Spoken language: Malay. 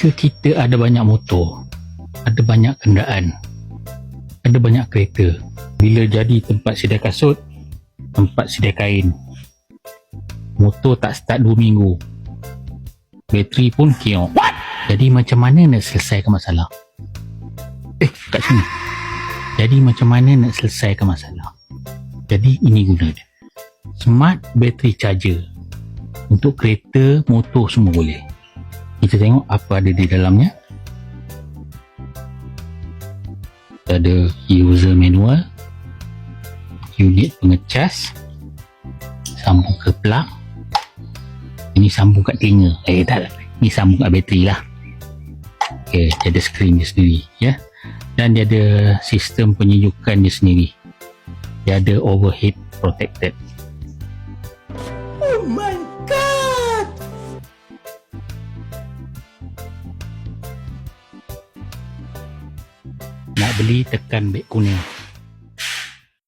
Jika kita ada banyak motor, ada banyak kenderaan, ada banyak kereta, bila jadi tempat sedia kasut, tempat sedia kain, motor tak start 2 minggu, bateri pun kiok. Jadi macam mana nak selesaikan masalah? Kat sini. Jadi macam mana nak selesaikan masalah? Jadi ini guna dia. Smart battery charger. Untuk kereta, motor semua boleh. Kita tengok apa ada di dalamnya. Ada user manual, unit pengecas, sambung ke plug. Ini sambung kat telinga. Tak, ini sambung kat bateri lah. Dia ada skrin dia sendiri, ya. Dan dia ada sistem penyejukan dia sendiri. Dia ada overheat protected. Oh my god! Nak beli, tekan beg kuning.